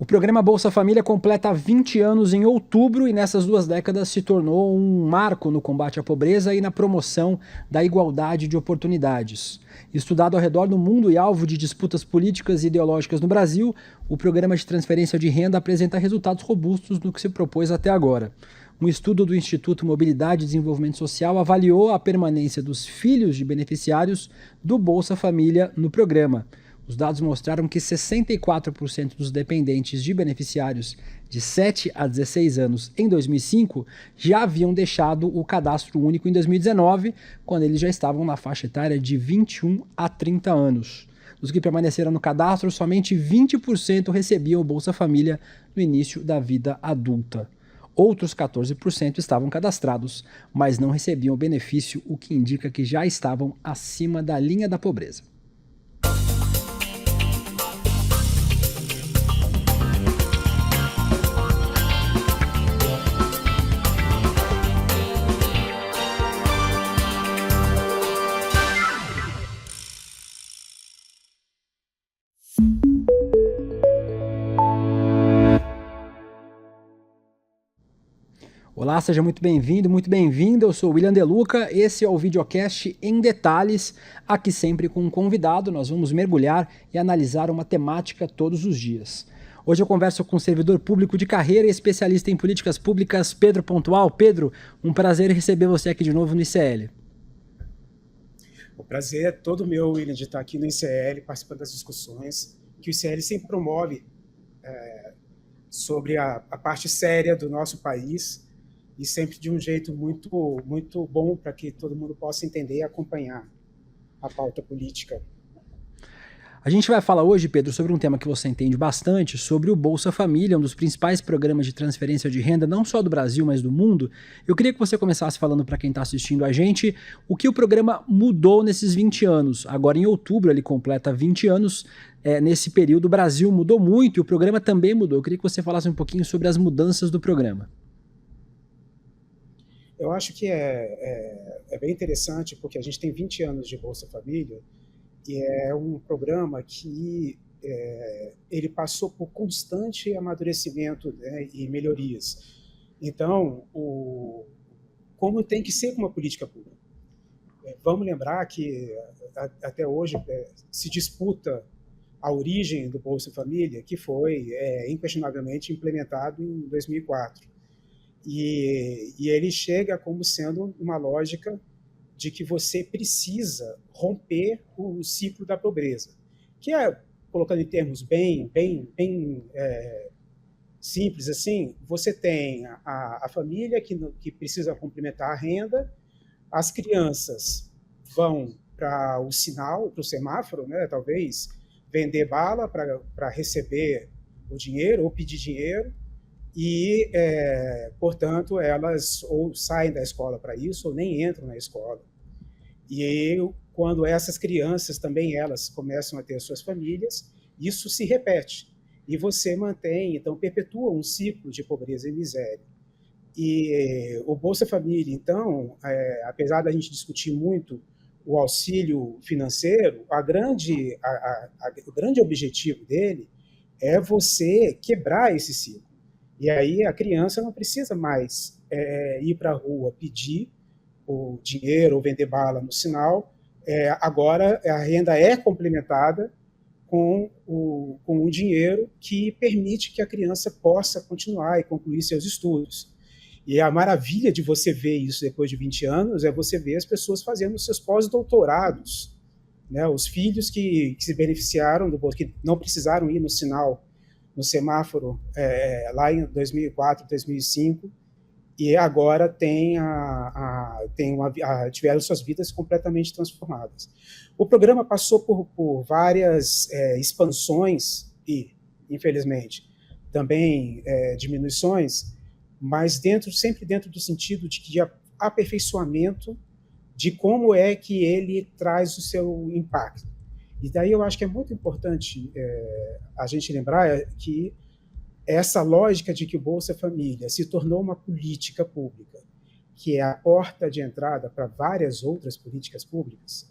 O programa Bolsa Família completa 20 anos em outubro e nessas 2 décadas se tornou um marco no combate à pobreza e na promoção da igualdade de oportunidades. Estudado ao redor do mundo e alvo de disputas políticas e ideológicas no Brasil, o programa de transferência de renda apresenta resultados robustos no que se propôs até agora. Um estudo do Instituto Mobilidade e Desenvolvimento Social avaliou a permanência dos filhos de beneficiários do Bolsa Família no programa. Os dados mostraram que 64% dos dependentes de beneficiários de 7 a 16 anos em 2005 já haviam deixado o cadastro único em 2019, quando eles já estavam na faixa etária de 21 a 30 anos. Dos que permaneceram no cadastro, somente 20% recebiam o Bolsa Família no início da vida adulta. Outros 14% estavam cadastrados, mas não recebiam o benefício, o que indica que já estavam acima da linha da pobreza. Olá, seja muito bem-vindo, muito bem-vinda. Eu sou o William De Luca, esse é o videocast em detalhes, aqui sempre com um convidado. Nós vamos mergulhar e analisar uma temática todos os dias. Hoje eu converso com o servidor público de carreira e especialista em políticas públicas, Pedro Pontual. Pedro, um prazer receber você aqui de novo no ICL. O prazer é todo meu, William, de estar aqui no ICL, participando das discussões que o ICL sempre promove sobre a parte séria do nosso país, e sempre de um jeito muito bom para que todo mundo possa entender e acompanhar a pauta política. A gente vai falar hoje, Pedro, sobre um tema que você entende bastante, sobre o Bolsa Família, um dos principais programas de transferência de renda, não só do Brasil, mas do mundo. Eu queria que você começasse falando para quem está assistindo a gente o que o programa mudou nesses 20 anos. Agora, em outubro, ele completa 20 anos. Nesse período, o Brasil mudou muito e o programa também mudou. Eu queria que você falasse um pouquinho sobre as mudanças do programa. Eu acho que é bem interessante, porque a gente tem 20 anos de Bolsa Família, e é um programa que ele passou por constante amadurecimento, né, e melhorias. Então, como tem que ser uma política pública. Vamos lembrar que até hoje se disputa a origem do Bolsa Família, que foi inquestionavelmente implementado em 2004. E ele chega como sendo uma lógica de que você precisa romper o ciclo da pobreza, que colocando em termos bem simples assim, você tem a família que precisa complementar a renda, as crianças vão para o sinal, para o semáforo, né, talvez vender bala para receber o dinheiro ou pedir dinheiro, e, portanto, elas ou saem da escola para isso ou nem entram na escola. E quando essas crianças também elas começam a ter suas famílias, isso se repete. E você mantém, então, perpetua um ciclo de pobreza e miséria. E o Bolsa Família, então, apesar da gente discutir muito o auxílio financeiro, o grande objetivo dele é você quebrar esse ciclo. E aí a criança não precisa mais ir para a rua pedir o dinheiro ou vender bala no sinal. Agora a renda é complementada com o dinheiro que permite que a criança possa continuar e concluir seus estudos. E a maravilha de você ver isso depois de 20 anos é você ver as pessoas fazendo seus pós-doutorados, né? Os filhos que se beneficiaram do bolso, que não precisaram ir no sinal, no semáforo, lá em 2004, 2005, e agora tiveram suas vidas completamente transformadas. O programa passou por várias expansões e, infelizmente, também diminuições, mas sempre dentro do sentido de aperfeiçoamento de como é que ele traz o seu impacto. E daí eu acho que é muito importante a gente lembrar que essa lógica de que o Bolsa Família se tornou uma política pública, que é a porta de entrada para várias outras políticas públicas,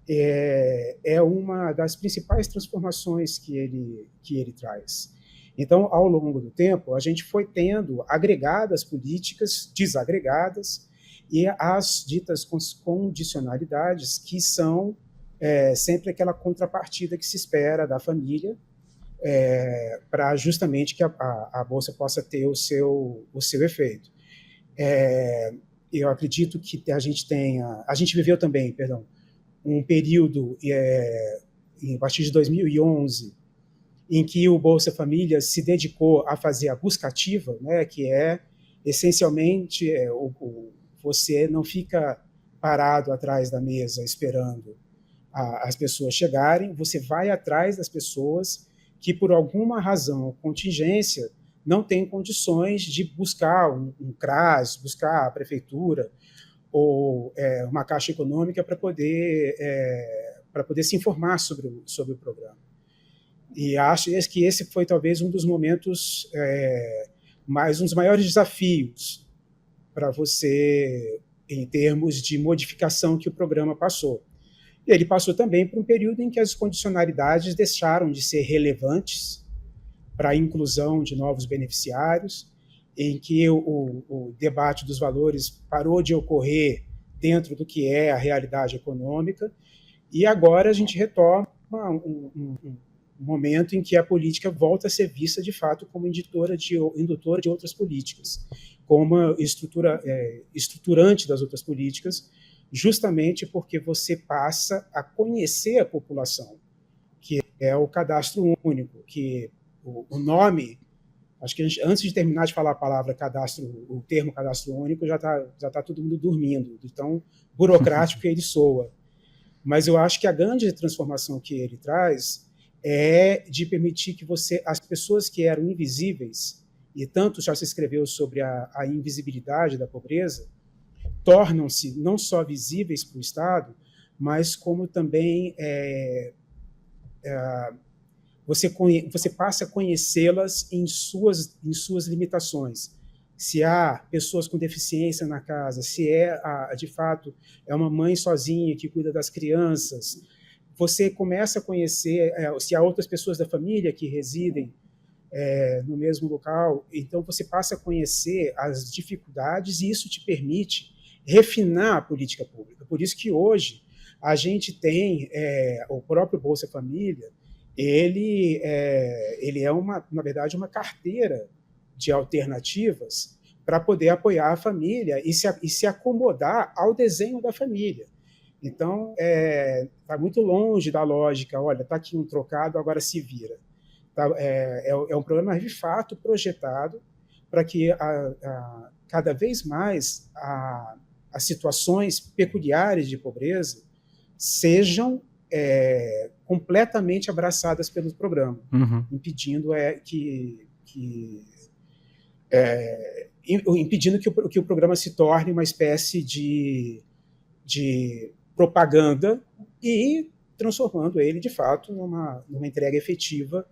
é uma das principais transformações que ele traz. Então, ao longo do tempo, a gente foi tendo agregadas políticas, desagregadas, e as ditas condicionalidades, que são sempre aquela contrapartida que se espera da família, para justamente que a Bolsa possa ter o seu efeito. Eu acredito que a gente viveu também, perdão, um período, a partir de 2011, em que o Bolsa Família se dedicou a fazer a busca ativa, né, que é, essencialmente, você não fica parado atrás da mesa esperando as pessoas chegarem, você vai atrás das pessoas que, por alguma razão ou contingência, não têm condições de buscar um CRAS, buscar a prefeitura ou uma caixa econômica para poder se informar sobre o programa. E acho que esse foi talvez um dos momentos, um dos maiores desafios para você, em termos de modificação que o programa passou. E ele passou também por um período em que as condicionalidades deixaram de ser relevantes para a inclusão de novos beneficiários, em que o debate dos valores parou de ocorrer dentro do que é a realidade econômica, e agora a gente retoma um momento em que a política volta a ser vista, de fato, como indutora de outras políticas, como uma estruturante das outras políticas, justamente porque você passa a conhecer a população, que é o cadastro único, que o nome, acho que antes de terminar de falar a palavra cadastro, o termo cadastro único, já tá todo mundo dormindo, de tão burocrático que ele soa. Mas eu acho que a grande transformação que ele traz é de permitir que as pessoas que eram invisíveis, e tanto já se escreveu sobre a invisibilidade da pobreza, tornam-se não só visíveis para o Estado, mas como também você passa a conhecê-las em suas limitações. Se há pessoas com deficiência na casa, se de fato é uma mãe sozinha que cuida das crianças, você começa a conhecer se há outras pessoas da família que residem no mesmo local, então você passa a conhecer as dificuldades e isso te permite refinar a política pública. Por isso que hoje a gente tem o próprio Bolsa Família, ele é na verdade, uma carteira de alternativas para poder apoiar a família e se acomodar ao desenho da família. Então, está muito longe da lógica, olha, está aqui um trocado, agora se vira. É um programa, de fato, projetado para que cada vez mais as situações peculiares de pobreza sejam completamente abraçadas pelo programa, impedindo que o programa se torne uma espécie de propaganda e transformando ele, de fato, numa entrega efetiva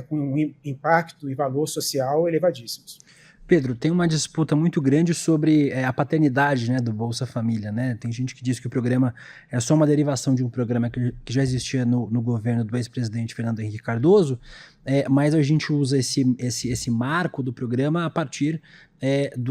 com um impacto e valor social elevadíssimos. Pedro, tem uma disputa muito grande sobre a paternidade, né, do Bolsa Família, né? Tem gente que diz que o programa é só uma derivação de um programa que já existia no governo do ex-presidente Fernando Henrique Cardoso, mas a gente usa esse marco do programa a partir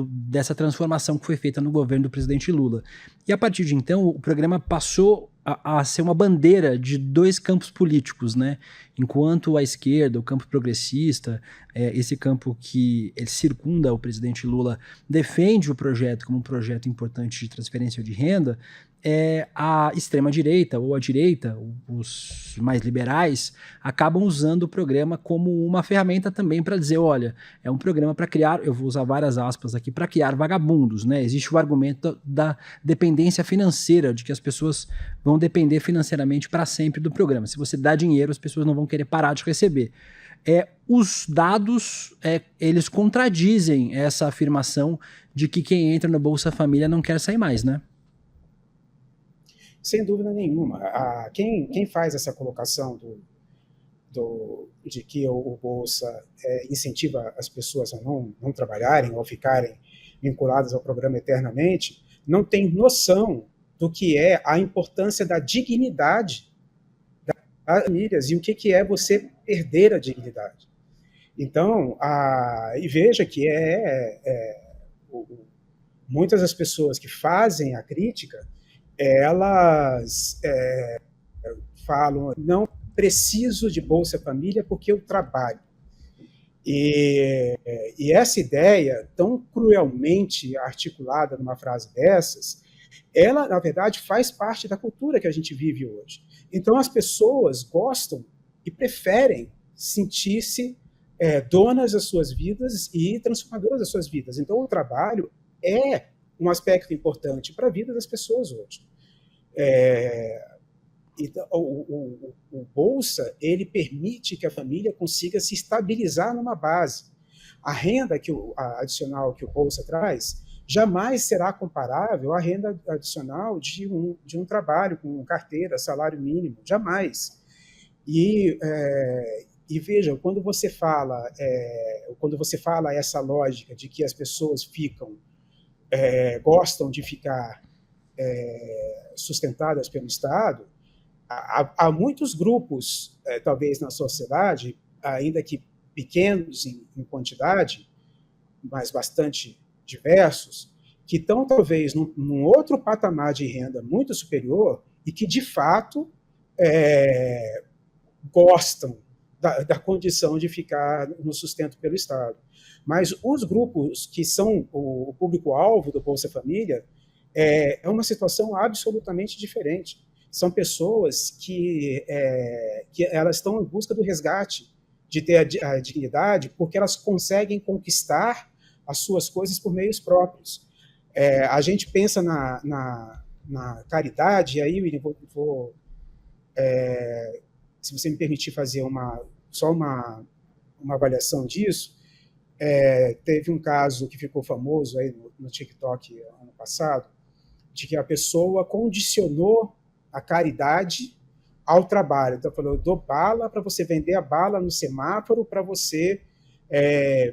dessa transformação que foi feita no governo do presidente Lula. E a partir de então, o programa passou a ser uma bandeira de dois campos políticos, né? Enquanto a esquerda, o campo progressista, esse campo que ele circunda o presidente Lula, defende o projeto como um projeto importante de transferência de renda, a extrema-direita ou a direita, os mais liberais, acabam usando o programa como uma ferramenta também para dizer, olha, é um programa para criar, eu vou usar várias aspas aqui, para criar vagabundos, né? Existe o argumento da dependência financeira, de que as pessoas vão depender financeiramente para sempre do programa. Se você dá dinheiro, as pessoas não vão querer parar de receber. Os dados, eles contradizem essa afirmação de que quem entra no Bolsa Família não quer sair mais, né? Sem dúvida nenhuma. Quem faz essa colocação de que o Bolsa incentiva as pessoas a não trabalharem ou ficarem vinculadas ao programa eternamente, não tem noção do que é a importância da dignidade das famílias e o que é você perder a dignidade. Então, e veja que muitas das pessoas que fazem a crítica, elas falam, não preciso de Bolsa Família porque eu trabalho. E essa ideia, tão cruelmente articulada numa frase dessas, ela, na verdade, faz parte da cultura que a gente vive hoje. Então, as pessoas gostam e preferem sentir-se donas das suas vidas e transformadoras das suas vidas. Então, o trabalho é um aspecto importante para a vida das pessoas hoje. Então, o Bolsa, ele permite que a família consiga se estabilizar numa base. A renda adicional que o Bolsa traz jamais será comparável à renda adicional de um trabalho com carteira, salário mínimo, jamais. E veja, quando você fala essa lógica de que as pessoas gostam de ficar sustentadas pelo Estado, há muitos grupos, talvez na sociedade, ainda que pequenos em quantidade, mas bastante diversos, que estão talvez num outro patamar de renda muito superior e que, de fato, gostam da condição de ficar no sustento pelo Estado. Mas os grupos que são o público-alvo do Bolsa Família é uma situação absolutamente diferente. São pessoas que elas estão em busca do resgate, de ter a dignidade, porque elas conseguem conquistar as suas coisas por meios próprios. A gente pensa na caridade, e aí, William, se você me permitir fazer só uma avaliação disso, teve um caso que ficou famoso aí no TikTok ano passado, de que a pessoa condicionou a caridade ao trabalho. Então, falou, eu dou bala para você vender a bala no semáforo para você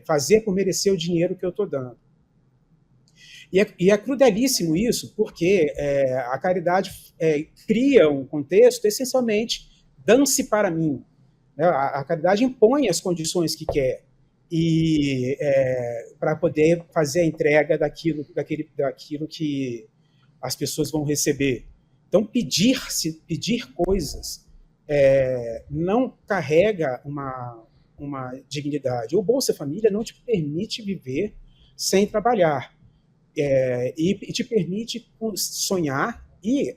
fazer por merecer o dinheiro que eu estou dando. E é crudelíssimo isso, porque a caridade cria um contexto essencialmente dance para mim. A caridade impõe as condições que quer para poder fazer a entrega daquilo que as pessoas vão receber. Então, pedir coisas não carrega uma dignidade. O Bolsa Família não te permite viver sem trabalhar e te permite sonhar e,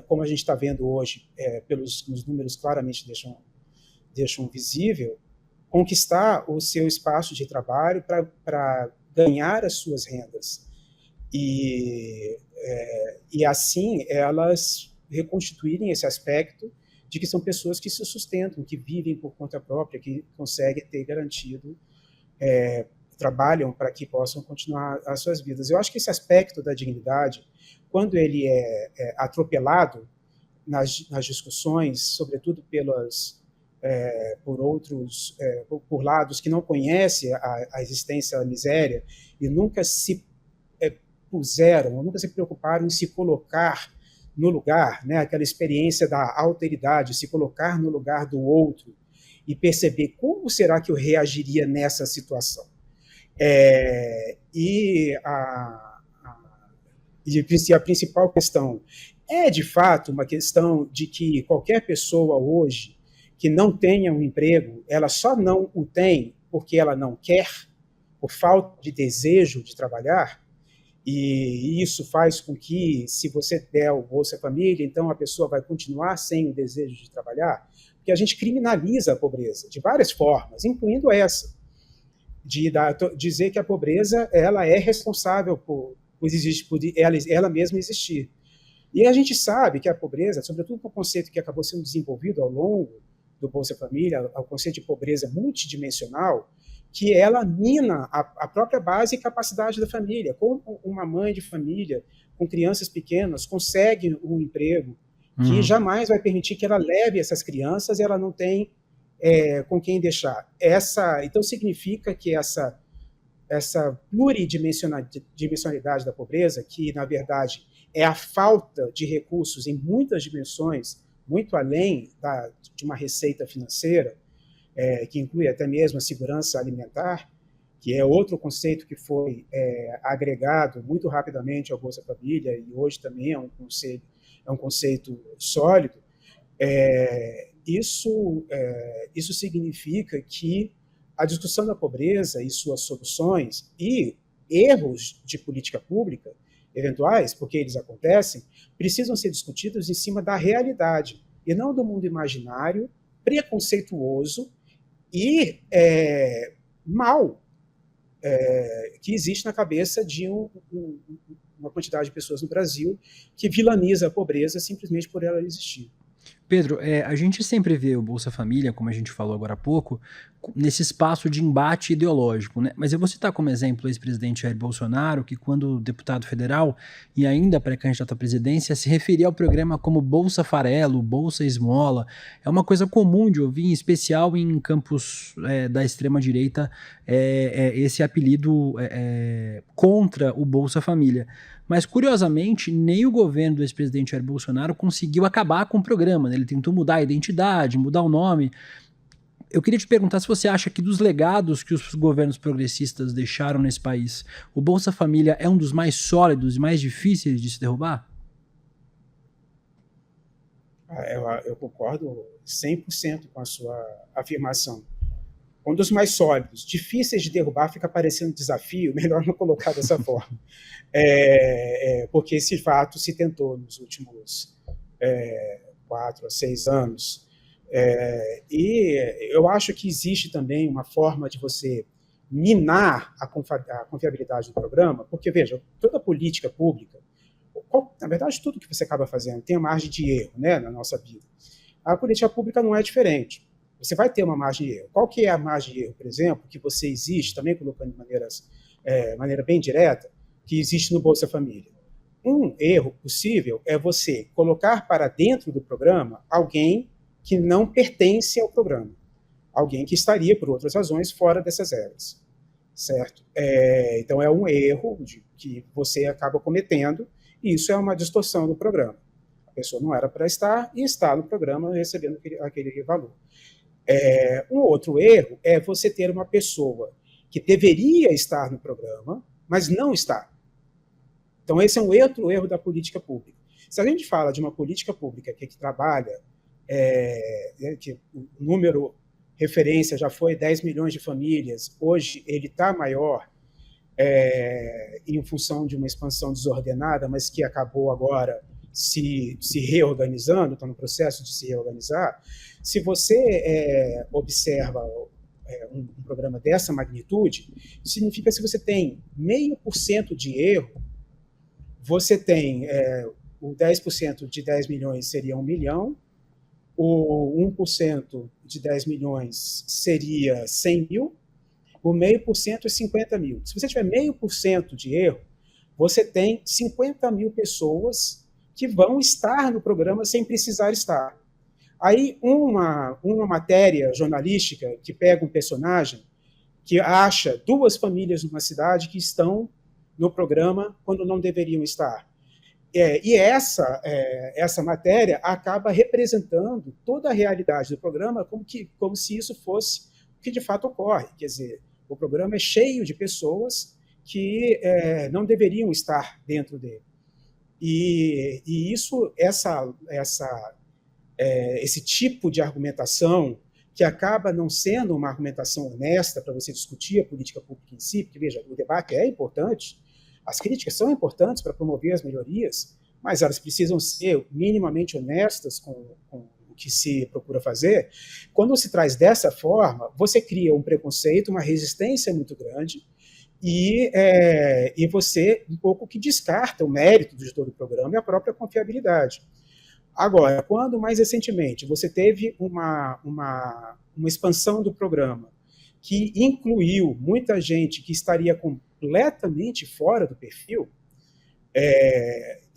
como a gente está vendo hoje, os números claramente deixam visível, conquistar o seu espaço de trabalho para ganhar as suas rendas. E assim elas reconstituírem esse aspecto de que são pessoas que se sustentam, que vivem por conta própria, que conseguem ter garantido, trabalham para que possam continuar as suas vidas. Eu acho que esse aspecto da dignidade, quando ele é atropelado nas discussões, sobretudo por lados que não conhecem a existência da miséria e nunca se nunca se preocuparam em se colocar no lugar, né, aquela experiência da alteridade, se colocar no lugar do outro e perceber como será que eu reagiria nessa situação. E a principal questão de fato, uma questão de que qualquer pessoa hoje que não tenha um emprego, ela só não o tem porque ela não quer, por falta de desejo de trabalhar. E isso faz com que, se você der o Bolsa Família, então a pessoa vai continuar sem o desejo de trabalhar, porque a gente criminaliza a pobreza de várias formas, incluindo essa, de dizer que a pobreza ela é responsável por ela mesma existir. E a gente sabe que a pobreza, sobretudo com o conceito que acabou sendo desenvolvido ao longo do Bolsa Família, o conceito de pobreza multidimensional, que ela mina a própria base e capacidade da família. Como uma mãe de família com crianças pequenas consegue um emprego que jamais vai permitir que ela leve essas crianças e ela não tem com quem deixar. Então, significa que essa pluridimensionalidade da pobreza, que, na verdade, é a falta de recursos em muitas dimensões, muito além de uma receita financeira, que inclui até mesmo a segurança alimentar, que é outro conceito que foi agregado muito rapidamente ao Bolsa Família e hoje também é um conceito sólido. Isso significa que a discussão da pobreza e suas soluções e erros de política pública eventuais, porque eles acontecem, precisam ser discutidos em cima da realidade e não do mundo imaginário, preconceituoso e mal que existe na cabeça de uma quantidade de pessoas no Brasil que vilaniza a pobreza simplesmente por ela existir. Pedro, a gente sempre vê o Bolsa Família, como a gente falou agora há pouco, nesse espaço de embate ideológico, né? Mas eu vou citar como exemplo o ex-presidente Jair Bolsonaro, que quando deputado federal e ainda pré-candidato à presidência, se referia ao programa como Bolsa Farelo, Bolsa Esmola. É uma coisa comum de ouvir, em especial em campos da extrema-direita, esse apelido contra o Bolsa Família. Mas, curiosamente, nem o governo do ex-presidente Jair Bolsonaro conseguiu acabar com o programa, né? Ele tentou mudar a identidade, mudar o nome. Eu queria te perguntar se você acha que dos legados que os governos progressistas deixaram nesse país, o Bolsa Família é um dos mais sólidos e mais difíceis de se derrubar? Eu concordo 100% com a sua afirmação. Um dos mais sólidos, difíceis de derrubar, fica parecendo desafio, melhor não colocar dessa forma. Porque esse fato se tentou nos últimos 4 a 6 anos. E eu acho que existe também uma forma de você minar a confiabilidade do programa, porque, veja, toda política pública, na verdade, tudo que você acaba fazendo tem uma margem de erro, né, na nossa vida. A política pública não é diferente. Você vai ter uma margem de erro. Qual que é a margem de erro, por exemplo, que você existe, também colocando de maneira bem direta, que existe no Bolsa Família? Um erro possível é você colocar para dentro do programa alguém que não pertence ao programa, alguém que estaria, por outras razões, fora dessas regras, certo? Então, é um erro que você acaba cometendo, e isso é uma distorção do programa. A pessoa não era para estar e está no programa recebendo aquele valor. Um outro erro é você ter uma pessoa que deveria estar no programa, mas não está. Então, esse é um outro erro da política pública. Se a gente fala de uma política pública que trabalha, que o número referência já foi 10 milhões de famílias, hoje ele está maior em função de uma expansão desordenada, mas que acabou agora se reorganizando, está no processo de se reorganizar. Se você observa um programa dessa magnitude, significa que se você tem 0,5% de erro, você tem o 10% de 10 milhões seria 1 milhão, o 1% de 10 milhões seria 100 mil, o 0,5% é 50 mil. Se você tiver 0,5% de erro, você tem 50 mil pessoas que vão estar no programa sem precisar estar. Aí, uma matéria jornalística que pega um personagem que acha 2 famílias numa cidade que estão no programa quando não deveriam estar. E essa matéria acaba representando toda a realidade do programa como se isso fosse o que de fato ocorre. Quer dizer, o programa é cheio de pessoas que não deveriam estar dentro dele. E esse tipo de argumentação, que acaba não sendo uma argumentação honesta para você discutir a política pública em si, porque, veja, o debate é importante, as críticas são importantes para promover as melhorias, mas elas precisam ser minimamente honestas com o que se procura fazer. Quando se traz dessa forma, você cria um preconceito, uma resistência muito grande, e você um pouco que descarta o mérito do gestor do programa e a própria confiabilidade. Agora, quando mais recentemente você teve uma expansão do programa que incluiu muita gente que estaria completamente fora do perfil,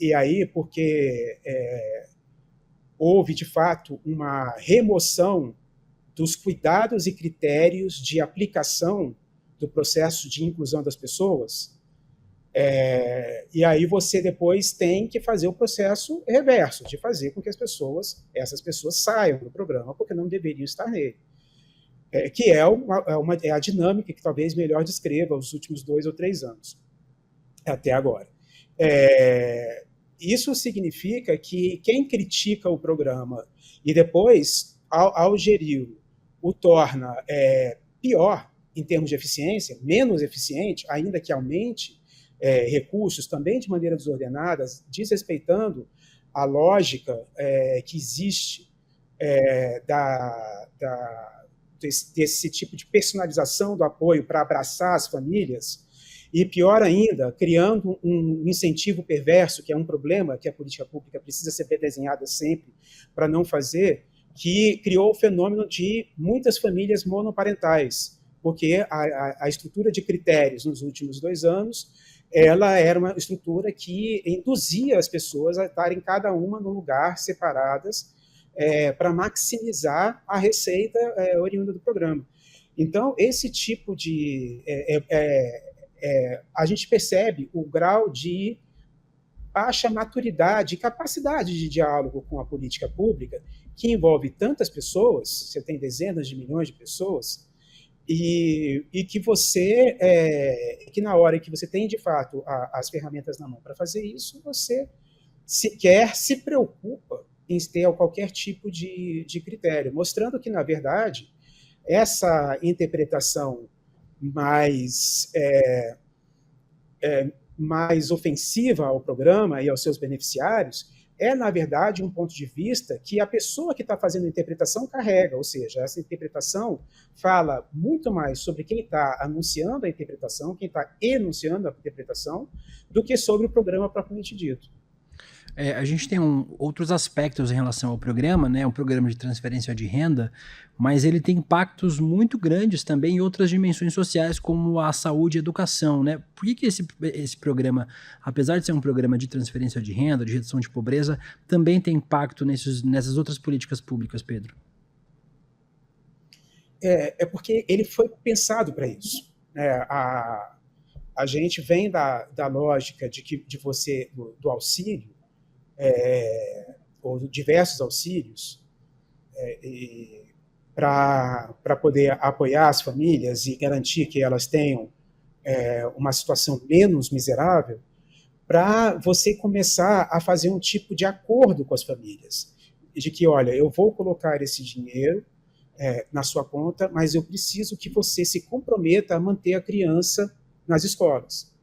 e aí porque houve, de fato, uma remoção dos cuidados e critérios de aplicação do processo de inclusão das pessoas, e aí você depois tem que fazer o processo reverso, de fazer com que essas pessoas saiam do programa porque não deveriam estar nele. que é a dinâmica que talvez melhor descreva os últimos 2 ou 3 anos, até agora. Isso significa que quem critica o programa e depois, ao geri-lo, o torna pior em termos de eficiência, menos eficiente, ainda que aumente recursos também de maneira desordenada, desrespeitando a lógica que existe desse tipo de personalização do apoio para abraçar as famílias, e pior ainda, criando um incentivo perverso, que é um problema que a política pública precisa ser redesenhada sempre para não fazer, que criou o fenômeno de muitas famílias monoparentais, porque a estrutura de critérios nos últimos 2 anos, ela era uma estrutura que induzia as pessoas a estarem cada uma num lugar separadas, para maximizar a receita oriunda do programa. Então, esse tipo de... a gente percebe o grau de baixa maturidade e capacidade de diálogo com a política pública, que envolve tantas pessoas, você tem dezenas de milhões de pessoas, e que que na hora que você tem, de fato, as ferramentas na mão para fazer isso, você sequer se preocupa em ter qualquer tipo de critério, mostrando que, na verdade, essa interpretação mais ofensiva ao programa e aos seus beneficiários na verdade, um ponto de vista que a pessoa que está fazendo a interpretação carrega, ou seja, essa interpretação fala muito mais sobre quem está anunciando a interpretação, quem está enunciando a interpretação, do que sobre o programa propriamente dito. A gente tem outros aspectos em relação ao programa, né? Um programa de transferência de renda, mas ele tem impactos muito grandes também em outras dimensões sociais, como a saúde e a educação, né? Por que esse programa, apesar de ser um programa de transferência de renda, de redução de pobreza, também tem impacto nessas outras políticas públicas, Pedro? Porque ele foi pensado para isso. A gente vem da lógica do auxílio, ou diversos auxílios, para poder apoiar as famílias e garantir que elas tenham uma situação menos miserável, para você começar a fazer um tipo de acordo com as famílias, de que, olha, eu vou colocar esse dinheiro na sua conta, mas eu preciso que você se comprometa a manter a criança nas escolas.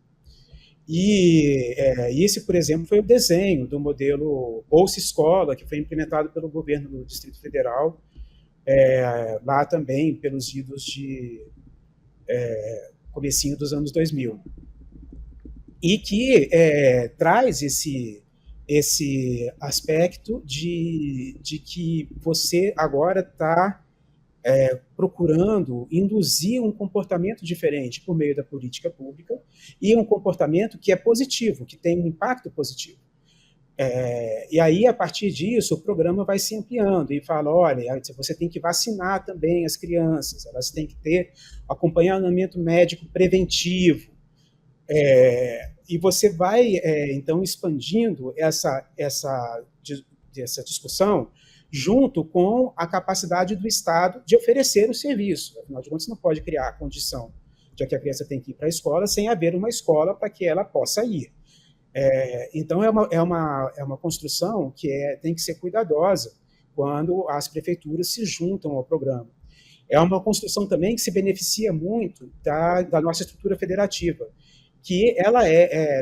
E esse, por exemplo, foi o desenho do modelo Bolsa Escola, que foi implementado pelo governo do Distrito Federal, lá também pelos idos de comecinho dos anos 2000. E que traz esse aspecto de que você agora está procurando induzir um comportamento diferente por meio da política pública, e um comportamento que é positivo, que tem um impacto positivo. E aí, a partir disso, o programa vai se ampliando e fala, olha, você tem que vacinar também as crianças, elas têm que ter acompanhamento médico preventivo, e você vai, então, expandindo essa discussão junto com a capacidade do Estado de oferecer o serviço. Afinal de contas, você não pode criar a condição de que a criança tem que ir para a escola sem haver uma escola para que ela possa ir. Então, é uma construção que tem que ser cuidadosa quando as prefeituras se juntam ao programa. É uma construção também que se beneficia muito da nossa estrutura federativa, que ela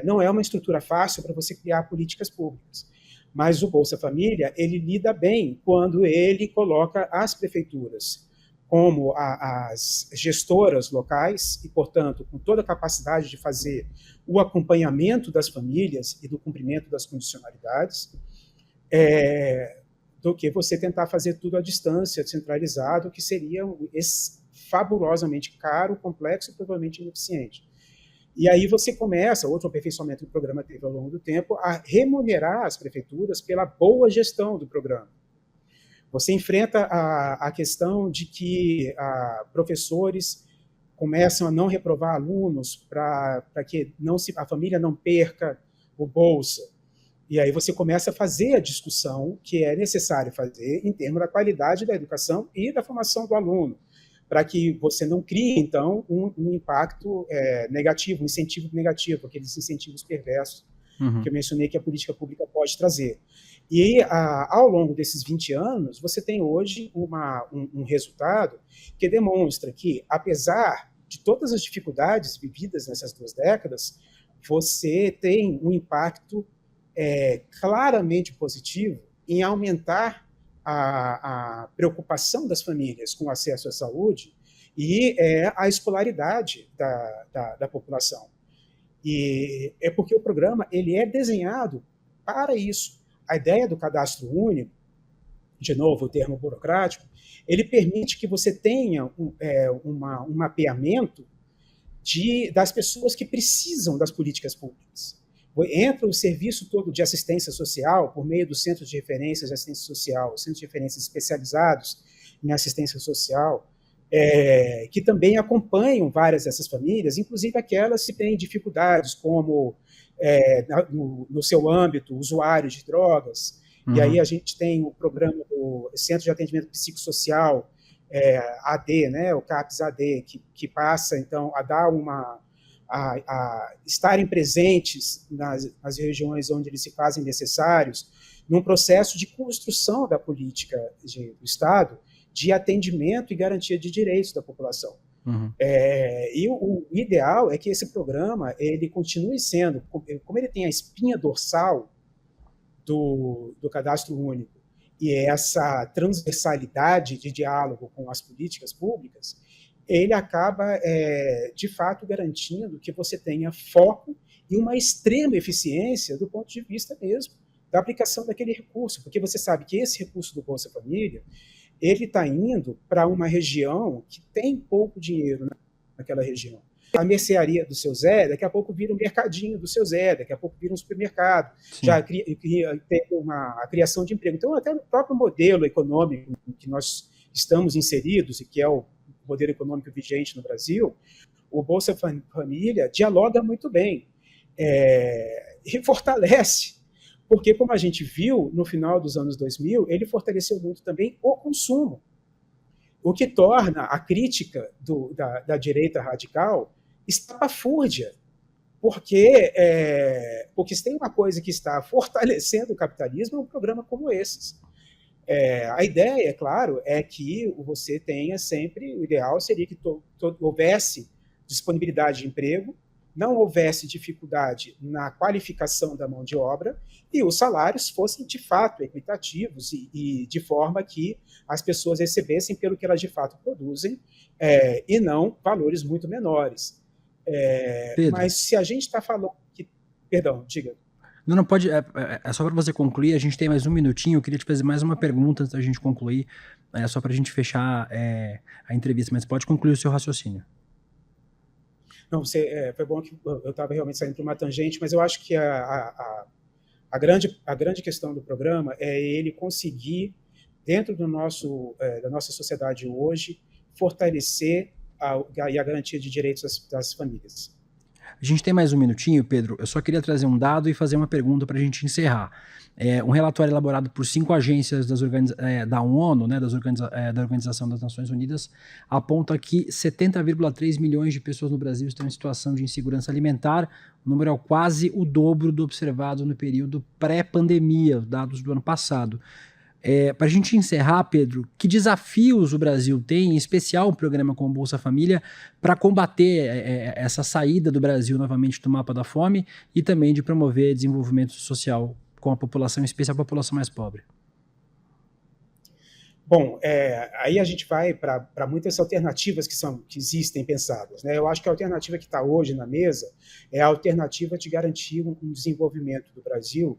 não é uma estrutura fácil para você criar políticas públicas. Mas o Bolsa Família, ele lida bem quando ele coloca as prefeituras como as gestoras locais e, portanto, com toda a capacidade de fazer o acompanhamento das famílias e do cumprimento das condicionalidades, do que você tentar fazer tudo à distância, centralizado, que seria fabulosamente caro, complexo e provavelmente ineficiente. E aí você começa, outro aperfeiçoamento que o programa teve ao longo do tempo, a remunerar as prefeituras pela boa gestão do programa. Você enfrenta a questão de que professores começam a não reprovar alunos para que a família não perca o Bolsa. E aí você começa a fazer a discussão que é necessário fazer em termos da qualidade da educação e da formação do aluno, para que você não crie, então, um impacto negativo, um incentivo negativo, aqueles incentivos perversos que eu mencionei que a política pública pode trazer. E ao longo desses 20 anos, você tem hoje um resultado que demonstra que, apesar de todas as dificuldades vividas nessas 2 décadas, você tem um impacto claramente positivo em aumentar a preocupação das famílias com o acesso à saúde e a escolaridade da população. E é porque o programa ele é desenhado para isso. A ideia do cadastro único, de novo o termo burocrático, ele permite que você tenha um mapeamento das pessoas que precisam das políticas públicas. Entra o serviço todo de assistência social, por meio dos centros de referência de assistência social, centros de referência especializados em assistência social, que também acompanham várias dessas famílias, inclusive aquelas que têm dificuldades, como, no seu âmbito, usuários de drogas. Uhum. E aí a gente tem o programa do Centro de Atendimento Psicossocial, AD, né, o CAPS-AD, que passa, então, a dar a estarem presentes nas regiões onde eles se fazem necessários, num processo de construção da política do Estado, de atendimento e garantia de direitos da população. Uhum. E o ideal é que esse programa ele continue sendo, como ele tem a espinha dorsal do cadastro único, e essa transversalidade de diálogo com as políticas públicas, ele acaba, de fato, garantindo que você tenha foco e uma extrema eficiência do ponto de vista mesmo da aplicação daquele recurso, porque você sabe que esse recurso do Bolsa Família, ele está indo para uma região que tem pouco dinheiro naquela região. A mercearia do seu Zé, daqui a pouco vira um mercadinho do seu Zé, daqui a pouco vira um supermercado. Sim. Já tem a criação de emprego. Então, até no próprio modelo econômico que nós estamos inseridos, e que é o modelo econômico vigente no Brasil, o Bolsa Família dialoga muito bem e fortalece, porque, como a gente viu no final dos anos 2000, ele fortaleceu muito também o consumo, o que torna a crítica da direita radical estapafúrdia, porque se tem uma coisa que está fortalecendo o capitalismo, é um programa como esses. A ideia, é claro, é que você tenha sempre, o ideal seria que houvesse disponibilidade de emprego, não houvesse dificuldade na qualificação da mão de obra e os salários fossem, de fato, equitativos e de forma que as pessoas recebessem pelo que elas, de fato, produzem e não valores muito menores. Mas se a gente está falando que... Perdão, diga. Não, pode... É só para você concluir, a gente tem mais um minutinho, eu queria te fazer mais uma pergunta antes da gente concluir, só para a gente fechar a entrevista, mas pode concluir o seu raciocínio. Não, foi bom que eu estava realmente saindo para uma tangente, mas eu acho que a grande questão do programa é ele conseguir, dentro da nossa sociedade hoje, fortalecer e a garantia de direitos das famílias. A gente tem mais um minutinho, Pedro. Eu só queria trazer um dado e fazer uma pergunta para a gente encerrar. Um relatório elaborado por 5 agências da ONU, né, da Organização das Nações Unidas, aponta que 70,3 milhões de pessoas no Brasil estão em situação de insegurança alimentar. O número é quase o dobro do observado no período pré-pandemia, dados do ano passado. Para a gente encerrar, Pedro, que desafios o Brasil tem, em especial um programa como o Bolsa Família, para combater essa saída do Brasil novamente do mapa da fome e também de promover desenvolvimento social com a população, em especial a população mais pobre? Bom, aí a gente vai para muitas alternativas que existem pensadas, né? Eu acho que a alternativa que está hoje na mesa é a alternativa de garantir um desenvolvimento do Brasil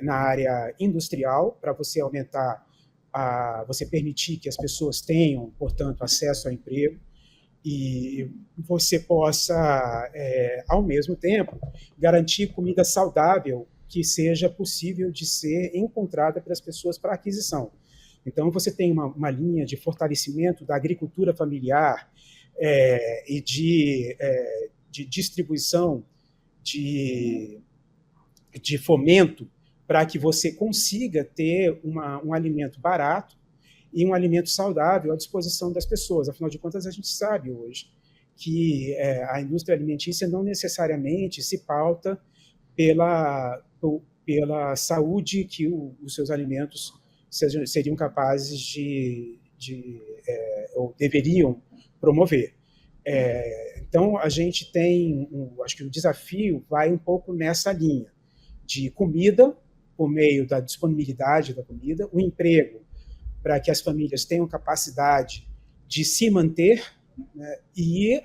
na área industrial, para você aumentar, você permitir que as pessoas tenham, portanto, acesso ao emprego e você possa, ao mesmo tempo, garantir comida saudável que seja possível de ser encontrada pelas pessoas para aquisição. Então, você tem uma linha de fortalecimento da agricultura familiar e de distribuição de fomento para que você consiga ter um alimento barato e um alimento saudável à disposição das pessoas. Afinal de contas, a gente sabe hoje que a indústria alimentícia não necessariamente se pauta pela saúde que os seus alimentos seriam capazes ou deveriam promover. Então, a gente tem, acho que o desafio vai um pouco nessa linha de comida, por meio da disponibilidade da comida, o emprego, para que as famílias tenham capacidade de se manter, né, e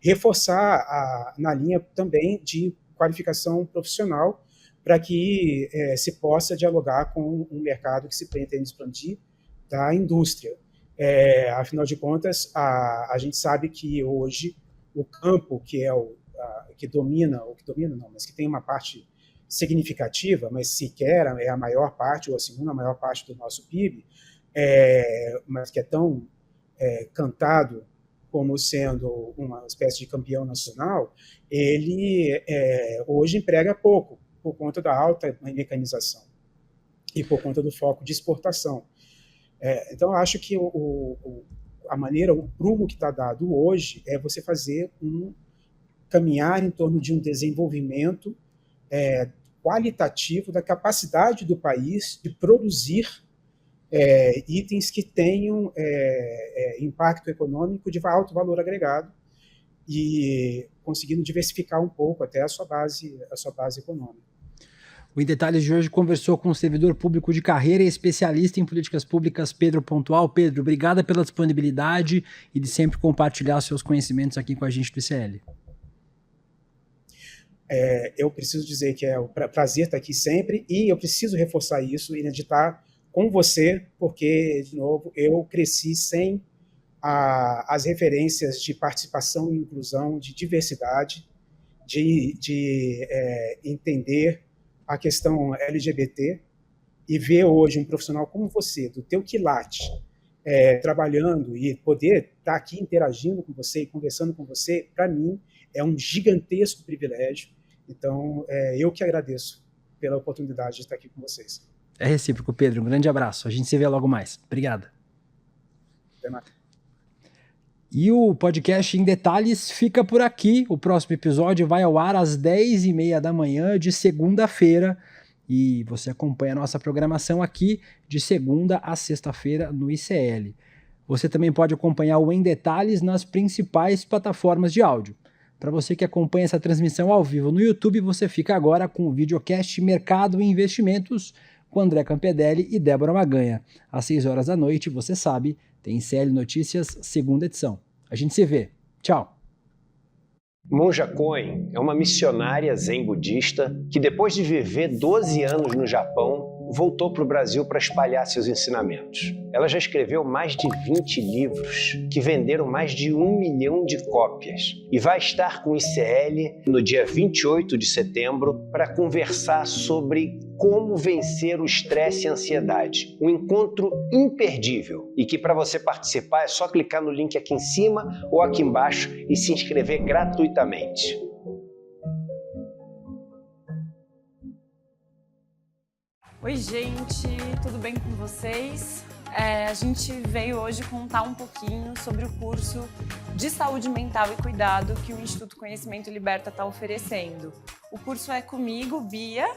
reforçar na linha também de qualificação profissional, para que se possa dialogar com um mercado que se pretende expandir da indústria. Afinal de contas, a gente sabe que hoje o campo que que domina não, mas que tem uma parte significativa, mas sequer é a maior parte, ou a segunda maior parte do nosso PIB, mas que é tão cantado como sendo uma espécie de campeão nacional, ele hoje emprega pouco, por conta da alta mecanização e por conta do foco de exportação. Então, eu acho que a maneira, o prumo que está dado hoje é você fazer caminhar em torno de um desenvolvimento qualitativo da capacidade do país de produzir itens que tenham impacto econômico de alto valor agregado e conseguindo diversificar um pouco até a sua base econômica. O Em Detalhes de hoje conversou com o servidor público de carreira e especialista em políticas públicas, Pedro Pontual. Pedro, obrigada pela disponibilidade e de sempre compartilhar seus conhecimentos aqui com a gente do ICL. Eu preciso dizer que é um prazer estar aqui sempre, e eu preciso reforçar isso e editar com você, porque, de novo, eu cresci sem as referências de participação e inclusão, de diversidade, de entender a questão LGBT, e ver hoje um profissional como você, do teu quilate, trabalhando e poder estar aqui interagindo com você e conversando com você, para mim, é um gigantesco privilégio. Então, eu que agradeço pela oportunidade de estar aqui com vocês. É recíproco, Pedro. Um grande abraço. A gente se vê logo mais. Obrigado. Até mais. E o podcast Em Detalhes fica por aqui. O próximo episódio vai ao ar às 10h30 da manhã de segunda-feira. E você acompanha a nossa programação aqui de segunda a sexta-feira no ICL. Você também pode acompanhar o Em Detalhes nas principais plataformas de áudio. Para você que acompanha essa transmissão ao vivo no YouTube, você fica agora com o videocast Mercado e Investimentos com André Campedelli e Débora Maganha. Às 6 horas da noite, você sabe, tem ICL Notícias, segunda edição. A gente se vê. Tchau! Monja Coen é uma missionária zen budista que, depois de viver 12 anos no Japão, voltou para o Brasil para espalhar seus ensinamentos. Ela já escreveu mais de 20 livros que venderam mais de 1 milhão de cópias e vai estar com o ICL no dia 28 de setembro para conversar sobre como vencer o estresse e a ansiedade. Um encontro imperdível e que, para você participar, é só clicar no link aqui em cima ou aqui embaixo e se inscrever gratuitamente. Oi, gente, tudo bem com vocês? A gente veio hoje contar um pouquinho sobre o curso de Saúde Mental e Cuidado que o Instituto Conhecimento Liberta está oferecendo. O curso é comigo, Bia.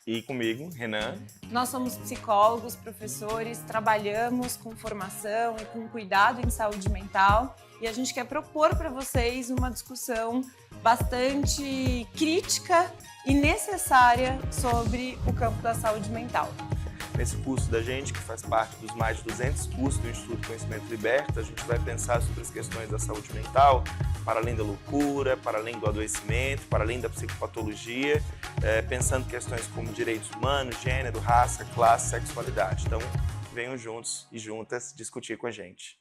E comigo, Renan. Nós somos psicólogos, professores, trabalhamos com formação e com cuidado em saúde mental e a gente quer propor para vocês uma discussão bastante crítica e necessária sobre o campo da saúde mental. Nesse curso da gente, que faz parte dos mais de 200 cursos do Instituto Conhecimento Liberta, a gente vai pensar sobre as questões da saúde mental, para além da loucura, para além do adoecimento, para além da psicopatologia, pensando questões como direitos humanos, gênero, raça, classe, sexualidade. Então, venham juntos e juntas discutir com a gente.